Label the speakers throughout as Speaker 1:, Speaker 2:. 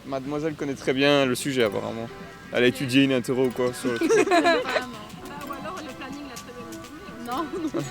Speaker 1: Mademoiselle connaît très bien le sujet apparemment. Elle a étudié une interro ou quoi sur le truc.
Speaker 2: Ou alors le planning l'a très bien informé. Non, non.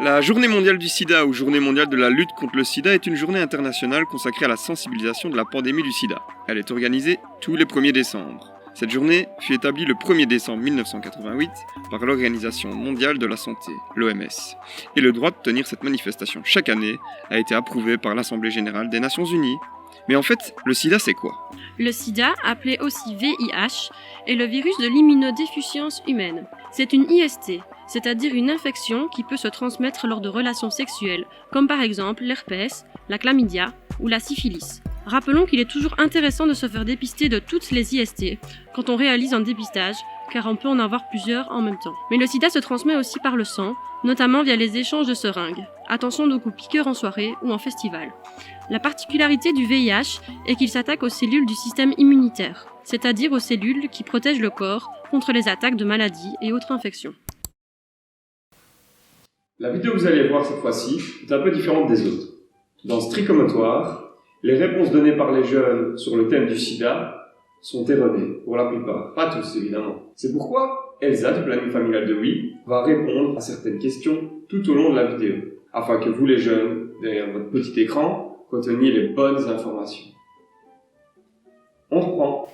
Speaker 1: La Journée mondiale du sida ou Journée mondiale de la lutte contre le sida est une journée internationale consacrée à la sensibilisation de la pandémie du sida. Elle est organisée tous les 1er décembre. Cette journée fut établie le 1er décembre 1988 par l'Organisation mondiale de la santé, l'OMS. Et le droit de tenir cette manifestation chaque année a été approuvé par l'Assemblée générale des Nations unies. Mais en fait, le sida c'est quoi ?
Speaker 3: Le sida, appelé aussi VIH, est le virus de l'immunodéficience humaine. C'est une IST, c'est-à-dire une infection qui peut se transmettre lors de relations sexuelles, comme par exemple l'herpès, la chlamydia ou la syphilis. Rappelons qu'il est toujours intéressant de se faire dépister de toutes les IST quand on réalise un dépistage, car on peut en avoir plusieurs en même temps. Mais le sida se transmet aussi par le sang, notamment via les échanges de seringues. Attention donc aux piqûres en soirée ou en festival. La particularité du VIH est qu'il s'attaque aux cellules du système immunitaire, c'est-à-dire aux cellules qui protègent le corps contre les attaques de maladies et autres infections.
Speaker 1: La vidéo que vous allez voir cette fois-ci est un peu différente des autres. Dans ce trichomotoire, les réponses données par les jeunes sur le thème du sida sont erronées, pour la plupart, pas tous évidemment. C'est pourquoi Elsa du planning familial de Oui va répondre à certaines questions tout au long de la vidéo, afin que vous les jeunes, derrière votre petit écran, reteniez les bonnes informations. On reprend.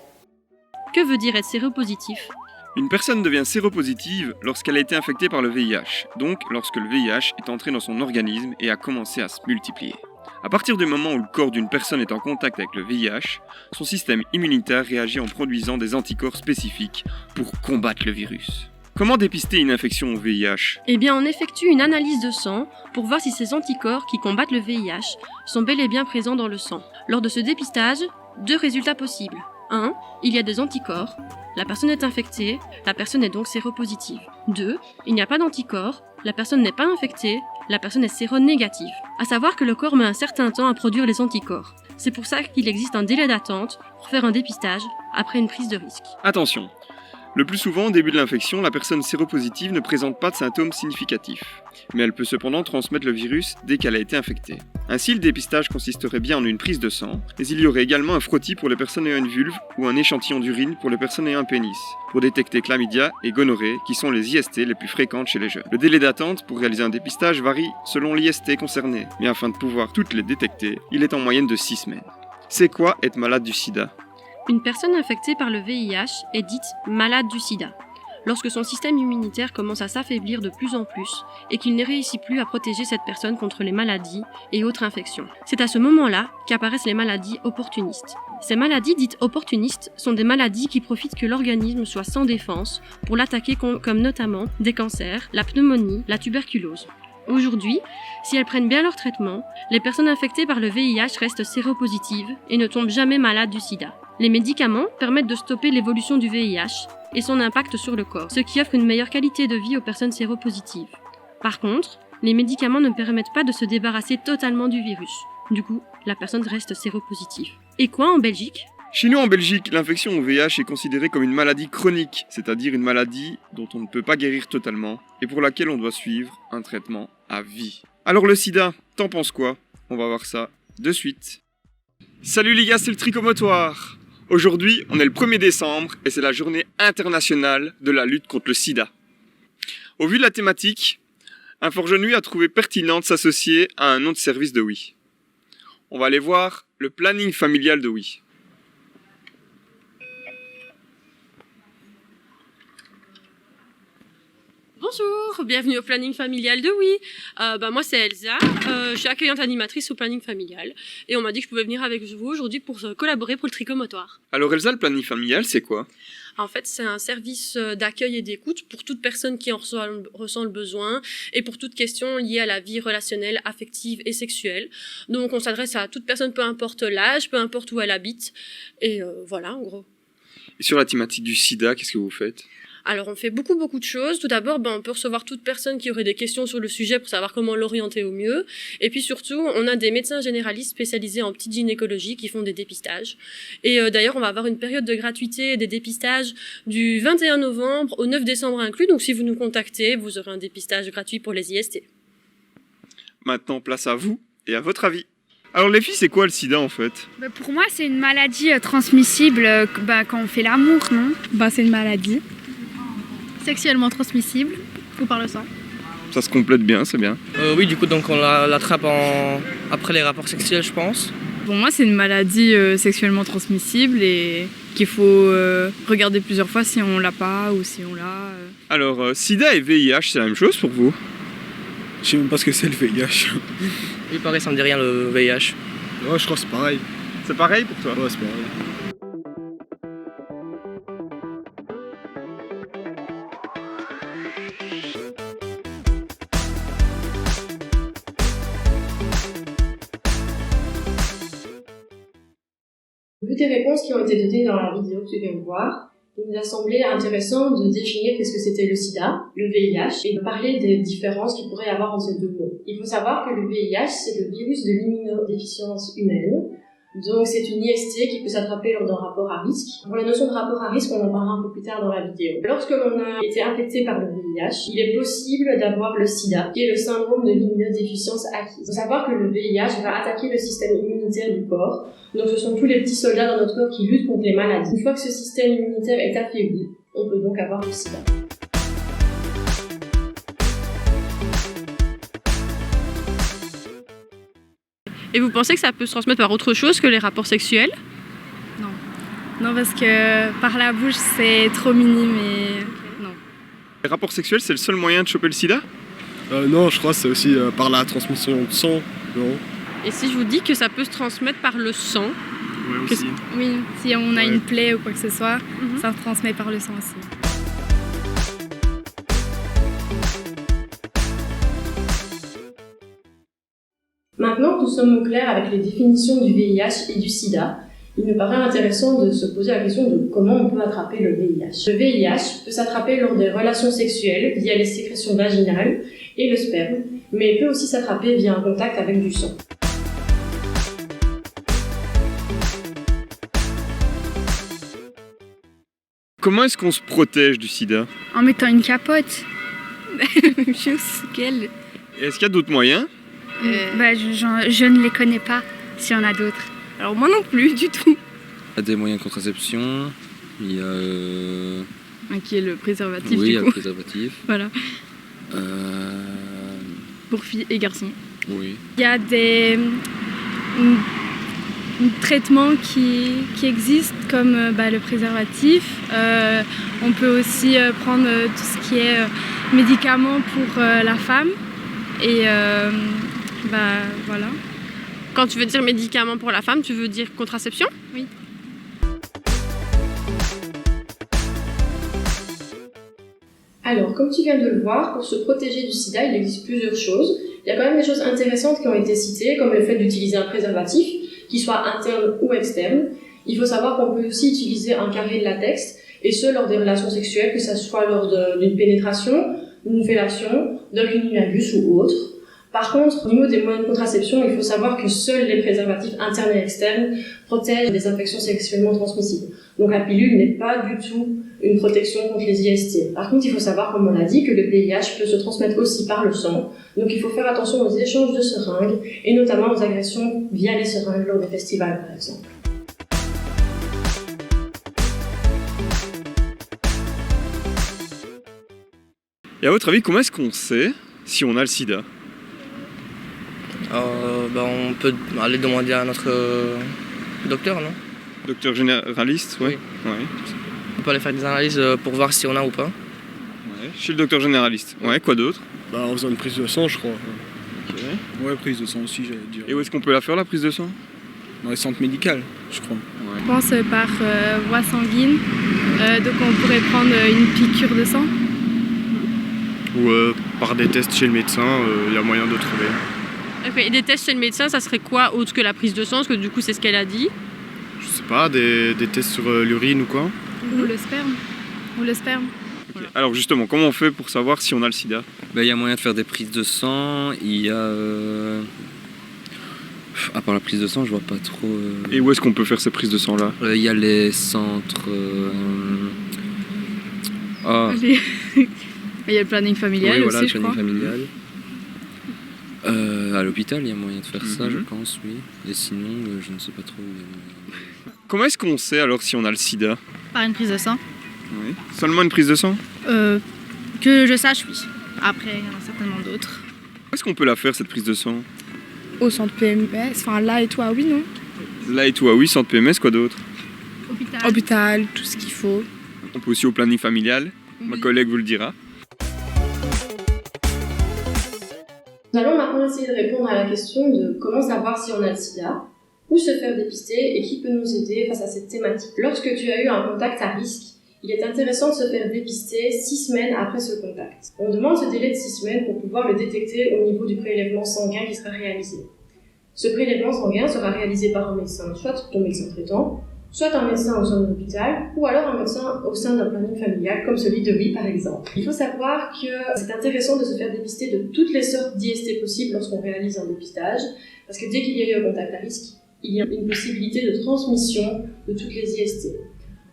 Speaker 3: Que veut dire être séropositif ?
Speaker 1: Une personne devient séropositive lorsqu'elle a été infectée par le VIH, donc lorsque le VIH est entré dans son organisme et a commencé à se multiplier. À partir du moment où le corps d'une personne est en contact avec le VIH, son système immunitaire réagit en produisant des anticorps spécifiques pour combattre le virus. Comment dépister une infection au VIH ?
Speaker 3: Eh bien, on effectue une analyse de sang pour voir si ces anticorps qui combattent le VIH sont bel et bien présents dans le sang. Lors de ce dépistage, 2 résultats possibles. 1. Il y a des anticorps. La personne est infectée, la personne est donc séropositive. 2. Il n'y a pas d'anticorps, la personne n'est pas infectée, la personne est séronégative. À savoir que le corps met un certain temps à produire les anticorps. C'est pour ça qu'il existe un délai d'attente pour faire un dépistage après une prise de risque.
Speaker 1: Attention, le plus souvent au début de l'infection, la personne séropositive ne présente pas de symptômes significatifs, mais elle peut cependant transmettre le virus dès qu'elle a été infectée. Ainsi, le dépistage consisterait bien en une prise de sang, mais il y aurait également un frottis pour les personnes ayant une vulve ou un échantillon d'urine pour les personnes ayant un pénis, pour détecter chlamydia et gonorrhée, qui sont les IST les plus fréquentes chez les jeunes. Le délai d'attente pour réaliser un dépistage varie selon l'IST concerné, mais afin de pouvoir toutes les détecter, il est en moyenne de 6 semaines. C'est quoi être malade du sida ?
Speaker 3: Une personne infectée par le VIH est dite malade du sida. Lorsque son système immunitaire commence à s'affaiblir de plus en plus et qu'il ne réussit plus à protéger cette personne contre les maladies et autres infections. C'est à ce moment-là qu'apparaissent les maladies opportunistes. Ces maladies dites opportunistes sont des maladies qui profitent que l'organisme soit sans défense pour l'attaquer comme notamment des cancers, la pneumonie, la tuberculose. Aujourd'hui, si elles prennent bien leur traitement, les personnes infectées par le VIH restent séropositives et ne tombent jamais malades du sida. Les médicaments permettent de stopper l'évolution du VIH et son impact sur le corps, ce qui offre une meilleure qualité de vie aux personnes séropositives. Par contre, les médicaments ne permettent pas de se débarrasser totalement du virus. Du coup, la personne reste séropositive. Et quoi en Belgique ?
Speaker 1: Chez nous en Belgique, l'infection au VIH est considérée comme une maladie chronique, c'est-à-dire une maladie dont on ne peut pas guérir totalement et pour laquelle on doit suivre un traitement à vie. Alors le sida, t'en penses quoi ? On va voir ça de suite. Salut les gars, c'est le trichomotoire. Aujourd'hui, on est le 1er décembre et c'est la journée internationale de la lutte contre le sida. Au vu de la thématique, un Forgenuy a trouvé pertinent de s'associer à un nom de service de Oui. On va aller voir le planning familial de Oui.
Speaker 3: Bonjour, bienvenue au planning familial de Oui. Moi c'est Elsa, je suis accueillante animatrice au planning familial et on m'a dit que je pouvais venir avec vous aujourd'hui pour collaborer pour le trichomotoire.
Speaker 1: Alors Elsa, le planning familial c'est quoi ?
Speaker 3: En fait, c'est un service d'accueil et d'écoute pour toute personne qui en ressent le besoin et pour toute question liée à la vie relationnelle, affective et sexuelle. Donc on s'adresse à toute personne, peu importe l'âge, peu importe où elle habite. Et voilà, en gros.
Speaker 1: Et sur la thématique du sida, qu'est-ce que vous faites ?
Speaker 3: Alors, on fait beaucoup de choses. Tout d'abord, on peut recevoir toute personne qui aurait des questions sur le sujet pour savoir comment l'orienter au mieux. Et puis surtout, on a des médecins généralistes spécialisés en petite gynécologie qui font des dépistages. Et d'ailleurs, on va avoir une période de gratuité des dépistages du 21 novembre au 9 décembre inclus. Donc, si vous nous contactez, vous aurez un dépistage gratuit pour les IST.
Speaker 1: Maintenant, place à vous et à votre avis. Alors les filles, c'est quoi le sida en fait?
Speaker 4: Pour moi, c'est une maladie transmissible quand on fait l'amour, non?
Speaker 5: C'est une maladie sexuellement transmissible ou par le sang.
Speaker 1: Ça se complète bien, c'est bien.
Speaker 6: Oui, du coup, donc on l'attrape après les rapports sexuels, je pense.
Speaker 5: Pour moi, c'est une maladie sexuellement transmissible et qu'il faut regarder plusieurs fois si on l'a pas ou si on l'a.
Speaker 1: Alors, sida et VIH, c'est la même chose pour vous?
Speaker 7: Je sais même pas ce que c'est le VIH.
Speaker 6: Oui, pareil, ça me dit rien le VIH.
Speaker 7: Ouais, je crois que c'est pareil.
Speaker 1: C'est pareil pour toi?
Speaker 7: Ouais, c'est pareil.
Speaker 3: Vu des réponses qui ont été données dans la vidéo que tu viens de voir, il nous a semblé intéressant de définir qu'est-ce que c'était le sida, le VIH, et de parler des différences qu'il pourrait y avoir entre ces deux mots. Il faut savoir que le VIH, c'est le virus de l'immunodéficience humaine. Donc c'est une IST qui peut s'attraper lors d'un rapport à risque. Pour la notion de rapport à risque, on en parlera un peu plus tard dans la vidéo. Lorsque l'on a été infecté par le VIH, il est possible d'avoir le sida, qui est le syndrome de l'immunodéficience acquise. Il faut savoir que le VIH va attaquer le système immunitaire du corps. Donc ce sont tous les petits soldats dans notre corps qui luttent contre les maladies. Une fois que ce système immunitaire est affaibli, on peut donc avoir le sida. Et vous pensez que ça peut se transmettre par autre chose que les rapports sexuels?
Speaker 5: Non, parce que par la bouche, c'est trop minime et non.
Speaker 1: Les rapports sexuels, c'est le seul moyen de choper le sida?
Speaker 7: Non, je crois que c'est aussi par la transmission de sang, non?
Speaker 3: Et si je vous dis que ça peut se transmettre par le sang?
Speaker 7: Ouais, aussi.
Speaker 5: Oui, si on a
Speaker 7: Ouais.
Speaker 5: une plaie ou quoi que ce soit, ça se transmet par le sang aussi.
Speaker 3: Maintenant que nous sommes au clair avec les définitions du VIH et du sida, il nous paraît intéressant de se poser la question de comment on peut attraper le VIH. Le VIH peut s'attraper lors des relations sexuelles via les sécrétions vaginales et le sperme, mais il peut aussi s'attraper via un contact avec du sang.
Speaker 1: Comment est-ce qu'on se protège du sida?
Speaker 4: En mettant une capote.
Speaker 5: Même chose qu'elle.
Speaker 1: Et est-ce qu'il y a d'autres moyens?
Speaker 4: Je ne les connais pas, s'il y en a d'autres.
Speaker 5: Alors moi non plus du tout.
Speaker 8: Il y a des moyens de contraception, il y a...
Speaker 5: Qui est le préservatif
Speaker 8: oui, il y
Speaker 5: du
Speaker 8: a
Speaker 5: coup.
Speaker 8: le préservatif.
Speaker 5: Voilà,
Speaker 8: Euh,
Speaker 5: pour filles et garçons.
Speaker 8: Oui.
Speaker 4: Il y a des traitements qui existent comme le préservatif. On peut aussi prendre tout ce qui est médicaments pour la femme. Et voilà.
Speaker 3: Quand tu veux dire médicaments pour la femme, tu veux dire contraception?
Speaker 5: Oui.
Speaker 3: Alors, comme tu viens de le voir, pour se protéger du sida, il existe plusieurs choses. Il y a quand même des choses intéressantes qui ont été citées, comme le fait d'utiliser un préservatif, qu'il soit interne ou externe. Il faut savoir qu'on peut aussi utiliser un carré de latex, et ce, lors des relations sexuelles, que ce soit lors d'une pénétration, d'une fellation, d'un cunnilingus ou autre. Par contre, au niveau des moyens de contraception, il faut savoir que seuls les préservatifs internes et externes protègent des infections sexuellement transmissibles. Donc la pilule n'est pas du tout une protection contre les IST. Par contre, il faut savoir, comme on l'a dit, que le VIH peut se transmettre aussi par le sang. Donc il faut faire attention aux échanges de seringues, et notamment aux agressions via les seringues lors des festivals, par exemple.
Speaker 1: Et à votre avis, comment est-ce qu'on sait si on a le sida?
Speaker 6: On peut aller demander à notre docteur, non?
Speaker 1: Docteur généraliste, ouais.
Speaker 6: Oui.
Speaker 1: Ouais.
Speaker 6: On peut aller faire des analyses pour voir si on a ou pas.
Speaker 1: Ouais. Chez le docteur généraliste. Ouais, quoi d'autre?
Speaker 7: En faisant une prise de sang, je crois.
Speaker 1: Ok.
Speaker 7: Ouais, prise de sang aussi, j'allais dire.
Speaker 1: Et où est-ce qu'on peut la faire, la prise de sang?
Speaker 7: Dans les centres médicaux, je crois.
Speaker 1: Ouais.
Speaker 5: Je pense par voie sanguine. Donc on pourrait prendre une piqûre de sang.
Speaker 7: Ou par des tests chez le médecin, il y a moyen de trouver.
Speaker 3: Et des tests chez le médecin, ça serait quoi autre que la prise de sang? Parce que du coup, c'est ce qu'elle a dit.
Speaker 7: Je sais pas, des tests sur l'urine ou quoi.
Speaker 5: Ou le sperme. Voilà.
Speaker 1: Alors justement, comment on fait pour savoir si on a le sida?
Speaker 8: Il y a moyen de faire des prises de sang, il y a... À part la prise de sang, je vois pas trop...
Speaker 1: Et où est-ce qu'on peut faire ces prises de sang-là?
Speaker 8: Il y a les centres...
Speaker 5: Allez. Il y a le planning familial
Speaker 8: oui, voilà,
Speaker 5: aussi,
Speaker 8: le
Speaker 5: je crois.
Speaker 8: planning familial. À l'hôpital, il y a moyen de faire ça, je
Speaker 1: Mhm.
Speaker 8: pense, oui. Et sinon, je ne sais pas trop. Mais...
Speaker 1: Comment est-ce qu'on sait alors si on a le sida?
Speaker 9: Par une prise de sang.
Speaker 1: Oui. Seulement une prise de sang?
Speaker 9: Que je sache, oui. Après, il y en a certainement d'autres.
Speaker 1: Où est-ce qu'on peut la faire cette prise de sang?
Speaker 4: Au centre PMS, enfin là et toi, oui, non?
Speaker 1: Là et tout, ah oui, centre PMS, quoi d'autre?
Speaker 4: Hôpital, tout ce qu'il faut.
Speaker 1: On peut aussi au planning familial, ma collègue vous le dira.
Speaker 3: Nous allons maintenant essayer de répondre à la question de comment savoir si on a le sida, où se faire dépister et qui peut nous aider face à cette thématique. Lorsque tu as eu un contact à risque, il est intéressant de se faire dépister 6 semaines après ce contact. On demande ce délai de 6 semaines pour pouvoir le détecter au niveau du prélèvement sanguin qui sera réalisé. Ce prélèvement sanguin sera réalisé par un médecin, soit ton médecin traitant, soit un médecin au sein de l'hôpital, ou alors un médecin au sein d'un planning familial, comme celui de Oui par exemple. Il faut savoir que c'est intéressant de se faire dépister de toutes les sortes d'IST possibles lorsqu'on réalise un dépistage, parce que dès qu'il y a eu un contact à risque, il y a une possibilité de transmission de toutes les IST.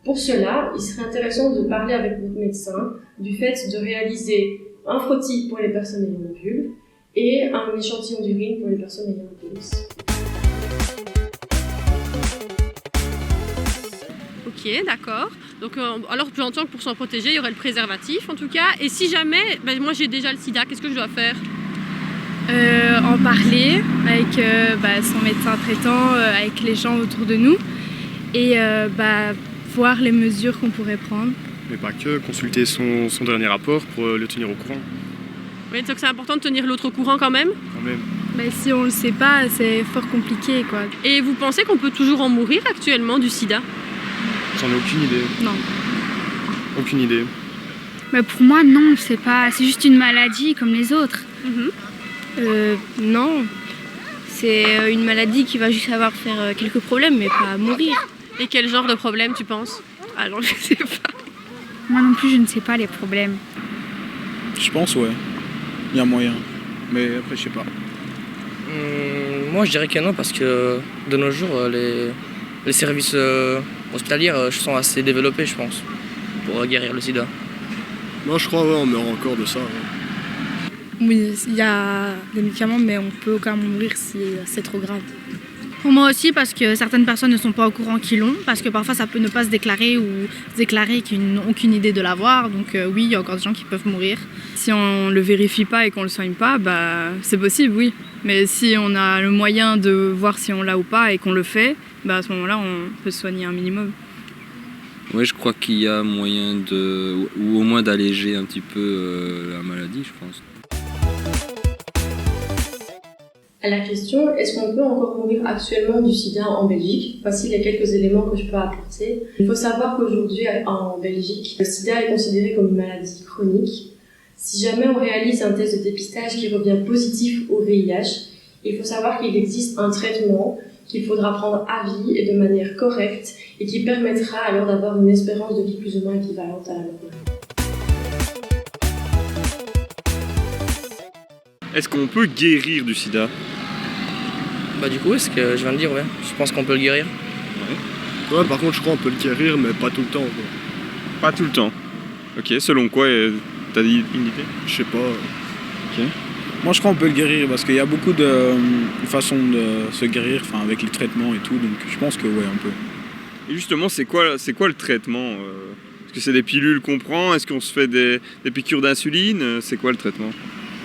Speaker 3: Pour cela, il serait intéressant de parler avec votre médecin du fait de réaliser un frottis pour les personnes ayant le vulve et un échantillon d'urine pour les personnes ayant le pénis. Ok, d'accord. Donc, alors j'entends que pour s'en protéger, il y aurait le préservatif en tout cas. Et si jamais, moi j'ai déjà le sida, qu'est-ce que je dois faire?
Speaker 4: En parler avec son médecin traitant, avec les gens autour de nous et voir les mesures qu'on pourrait prendre.
Speaker 7: Mais pas que, consulter son dernier rapport pour le tenir au courant,
Speaker 3: Oui, donc c'est important de tenir l'autre au courant quand même.
Speaker 7: quand même.
Speaker 4: Si on le sait pas, c'est fort compliqué, quoi.
Speaker 3: Et vous pensez qu'on peut toujours en mourir actuellement du sida?
Speaker 7: J'en ai aucune idée.
Speaker 4: Non.
Speaker 7: Aucune idée.
Speaker 9: Pour moi, non, c'est juste une maladie comme les autres.
Speaker 10: Non, c'est une maladie qui va juste avoir faire quelques problèmes, mais pas mourir.
Speaker 3: Et quel genre de problème tu penses?
Speaker 10: Ah non, je sais pas. Moi non plus, je ne sais pas les problèmes.
Speaker 11: Je pense, ouais. Il y a moyen. Mais après, je sais pas.
Speaker 6: Moi, je dirais que non, parce que de nos jours, les services hospitaliers sont assez développés, je pense, pour guérir le sida.
Speaker 7: Moi, je crois, on meurt encore de ça.
Speaker 4: Oui, il y a des médicaments, mais on peut quand même mourir si c'est trop grave.
Speaker 9: Pour moi aussi, parce que certaines personnes ne sont pas au courant qu'ils l'ont, parce que parfois ça peut ne pas se déclarer ou se déclarer qu'ils n'ont aucune idée de l'avoir. Donc oui, il y a encore des gens qui peuvent mourir.
Speaker 5: Si on le vérifie pas et qu'on le soigne pas, c'est possible, oui. Mais si on a le moyen de voir si on l'a ou pas et qu'on le fait, à ce moment-là, on peut se soigner un minimum.
Speaker 8: Oui, je crois qu'il y a moyen ou au moins d'alléger un petit peu la maladie, je pense.
Speaker 3: À la question, est-ce qu'on peut encore mourir actuellement du sida en Belgique? Voici les quelques éléments que je peux apporter. Il faut savoir qu'aujourd'hui, en Belgique, le sida est considéré comme une maladie chronique. Si jamais on réalise un test de dépistage qui revient positif au VIH, il faut savoir qu'il existe un traitement qu'il faudra prendre à vie et de manière correcte et qui permettra alors d'avoir une espérance de vie plus ou moins équivalente à la normale.
Speaker 1: Est-ce qu'on peut guérir du sida?
Speaker 6: Du coup, ce que je viens de dire, ouais. Je pense qu'on peut le guérir.
Speaker 7: Ouais, par contre, je crois qu'on peut le guérir, mais pas tout le temps, quoi.
Speaker 1: Pas tout le temps. Ok, selon quoi? T'as dit une idée?
Speaker 7: Je sais pas.
Speaker 1: Ok.
Speaker 11: Moi, je crois qu'on peut le guérir parce qu'il y a beaucoup de façons de se guérir, avec les traitements et tout. Donc, je pense que ouais, on peut.
Speaker 1: Et justement, c'est quoi le traitement? Est-ce que c'est des pilules qu'on prend? Est-ce qu'on se fait des piqûres d'insuline? C'est quoi le traitement?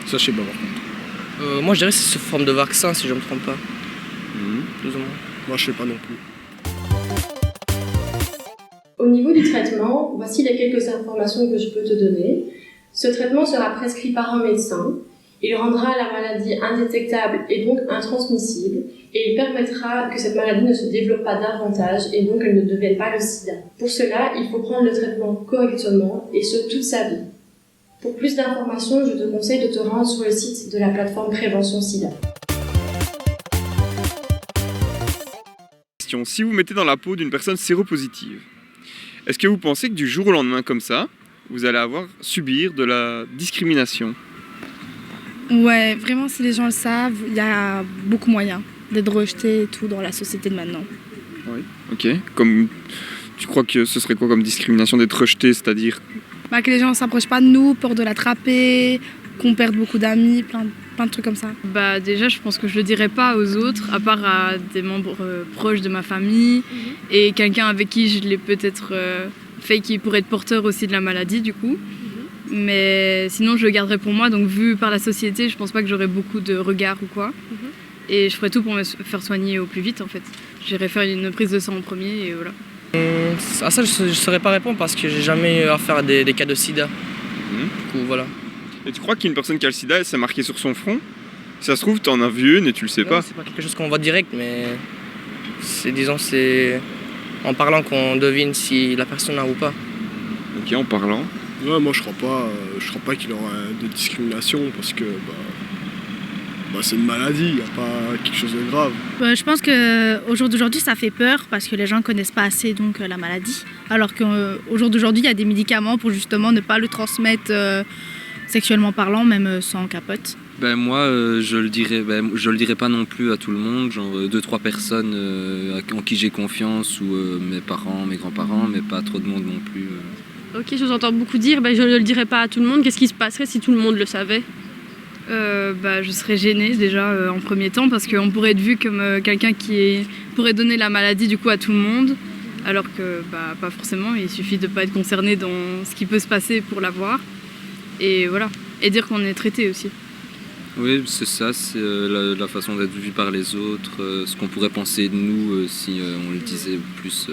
Speaker 11: Ça, je sais pas par contre.
Speaker 6: Moi, je dirais que c'est sous forme de vaccin, si je me trompe pas. Plus ou moins.
Speaker 7: Moi, je sais pas non plus.
Speaker 3: Au niveau du traitement, voici les quelques informations que je peux te donner. Ce traitement sera prescrit par un médecin. Il rendra la maladie indétectable et donc intransmissible, et il permettra que cette maladie ne se développe pas davantage et donc elle ne devienne pas le sida. Pour cela, il faut prendre le traitement correctement et ce toute sa vie. Pour plus d'informations, je te conseille de te rendre sur le site de la plateforme Prévention Sida.
Speaker 1: Si vous mettez dans la peau d'une personne séropositive, est-ce que vous pensez que du jour au lendemain comme ça, vous allez subir de la discrimination.
Speaker 4: Ouais, vraiment, si les gens le savent, il y a beaucoup moyen d'être rejeté et tout dans la société de maintenant.
Speaker 1: Oui. Ok. Tu crois que ce serait quoi comme discrimination d'être rejeté, c'est-à-dire?
Speaker 4: Que les gens ne s'approchent pas de nous, peur de l'attraper, qu'on perde beaucoup d'amis, plein de trucs comme ça.
Speaker 5: Déjà, je pense que je le dirais pas aux autres, à part à des membres proches de ma famille et quelqu'un avec qui je l'ai peut-être fait qui pourrait être porteur aussi de la maladie du coup. Mais sinon, je le garderais pour moi. Donc, vu par la société, je pense pas que j'aurais beaucoup de regards ou quoi. Et je ferais tout pour me faire soigner au plus vite en fait. J'irais faire une prise de sang en premier et voilà.
Speaker 6: À ça, je ne saurais pas répondre parce que j'ai jamais eu affaire à des cas de sida. Du coup, voilà.
Speaker 1: Et tu crois qu'une personne qui a le sida, elle s'est marquée sur son front? Si ça se trouve, t'en as vu une et tu le sais pas.
Speaker 6: C'est pas quelque chose qu'on voit direct, mais c'est en parlant qu'on devine si la personne a ou pas.
Speaker 1: Ok, en parlant.
Speaker 7: Ouais, moi je crois pas qu'il y aura de discrimination parce que c'est une maladie, il n'y a pas quelque chose de grave.
Speaker 9: Je pense qu'au jour d'aujourd'hui, ça fait peur parce que les gens ne connaissent pas assez donc, la maladie. Alors qu'au jour d'aujourd'hui, il y a des médicaments pour justement ne pas le transmettre sexuellement parlant, même sans capote.
Speaker 8: Moi, je le dirais pas non plus à tout le monde, genre 2-3 personnes en qui j'ai confiance ou mes parents, mes grands-parents, mais pas trop de monde non plus.
Speaker 3: Ok, je vous entends beaucoup dire, je ne le dirais pas à tout le monde. Qu'est-ce qui se passerait si tout le monde le savait?
Speaker 5: Je serais gênée déjà en premier temps parce qu'on pourrait être vu comme quelqu'un qui pourrait donner la maladie du coup à tout le monde alors que pas forcément, il suffit de ne pas être concerné dans ce qui peut se passer pour l'avoir et voilà, et dire qu'on est traité aussi.
Speaker 8: Oui, c'est ça, c'est la façon d'être vu par les autres, ce qu'on pourrait penser de nous si on le disait plus.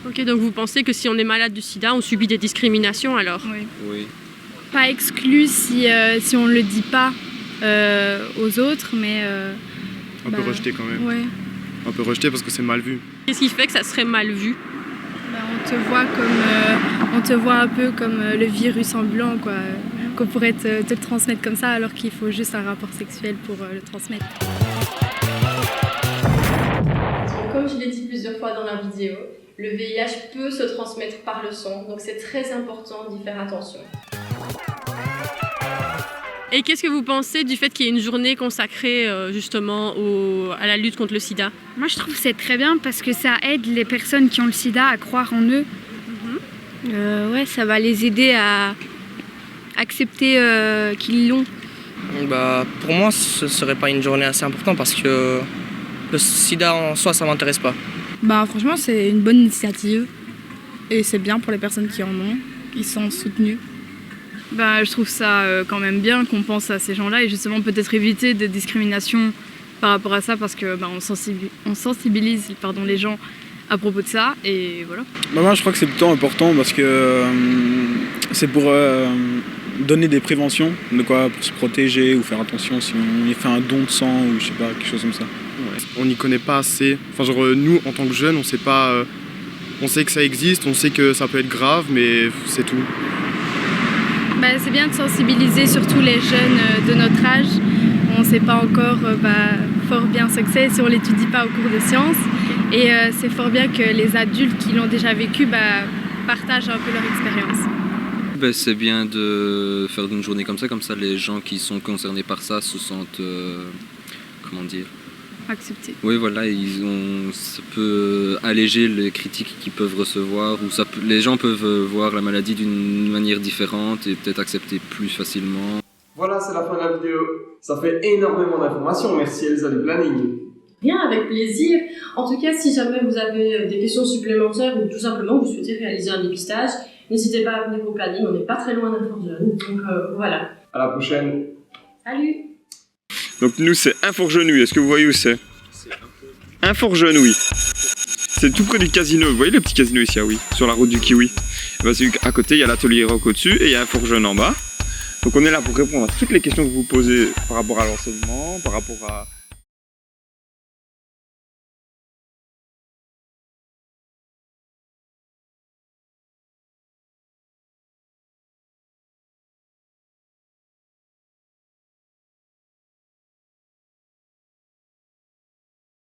Speaker 3: Ok, donc vous pensez que si on est malade du sida, on subit des discriminations alors?
Speaker 8: Oui.
Speaker 4: Pas exclu si on ne le dit pas aux autres, mais...
Speaker 7: un peu rejeté quand même.
Speaker 4: Ouais.
Speaker 7: Un peu rejeté parce que c'est mal vu.
Speaker 3: Qu'est-ce qui fait que ça serait mal vu?
Speaker 4: On te voit un peu comme le virus ambulant, quoi. Qu'on pourrait te le transmettre comme ça alors qu'il faut juste un rapport sexuel pour le transmettre.
Speaker 3: Comme je l'ai dit plusieurs fois dans la vidéo, le VIH peut se transmettre par le sang, donc c'est très important d'y faire attention. Et qu'est-ce que vous pensez du fait qu'il y ait une journée consacrée justement à la lutte contre le sida?
Speaker 12: Moi je trouve que c'est très bien parce que ça aide les personnes qui ont le sida à croire en eux.
Speaker 10: Ouais, ça va les aider à accepter qu'ils l'ont.
Speaker 6: Pour moi, ce serait pas une journée assez importante parce que le sida en soi, ça m'intéresse pas.
Speaker 4: Franchement, c'est une bonne initiative et c'est bien pour les personnes qui en ont. Ils sont soutenus.
Speaker 5: Je trouve ça quand même bien qu'on pense à ces gens-là et justement peut-être éviter des discriminations par rapport à ça parce que on sensibilise les gens à propos de ça et voilà.
Speaker 11: Moi je crois que c'est plutôt important parce que c'est pour donner des préventions de quoi pour se protéger ou faire attention si on y fait un don de sang ou je sais pas, quelque chose comme ça.
Speaker 7: Ouais. On n'y connaît pas assez. Nous en tant que jeunes on sait pas. On sait que ça existe, on sait que ça peut être grave, mais c'est tout.
Speaker 4: C'est bien de sensibiliser surtout les jeunes de notre âge. On ne sait pas encore fort bien ce que c'est si on ne l'étudie pas au cours de sciences. Et c'est fort bien que les adultes qui l'ont déjà vécu partagent un peu leur expérience.
Speaker 8: C'est bien de faire une journée comme ça les gens qui sont concernés par ça se sentent,
Speaker 5: acceptés.
Speaker 8: Oui, voilà, ça peut alléger les critiques qu'ils peuvent recevoir, ou les gens peuvent voir la maladie d'une manière différente et peut-être accepter plus facilement.
Speaker 1: Voilà, c'est la fin de la vidéo. Ça fait énormément d'informations, merci Elsa du planning.
Speaker 3: Bien, avec plaisir. En tout cas, si jamais vous avez des questions supplémentaires ou tout simplement vous souhaitez réaliser un dépistage, n'hésitez pas à venir au planning, on n'est pas très loin d'Inforjeune. Donc voilà.
Speaker 1: À la prochaine.
Speaker 3: Salut.
Speaker 1: Donc nous c'est Inforgenouille, est-ce que vous voyez où c'est? Inforgenouille. C'est tout près du casino, vous voyez le petit casino ici, oui, sur la route du Kiwi. À côté il y a l'atelier rock au-dessus et il y a Inforjeune en bas. Donc on est là pour répondre à toutes les questions que vous posez par rapport à l'enseignement, par rapport à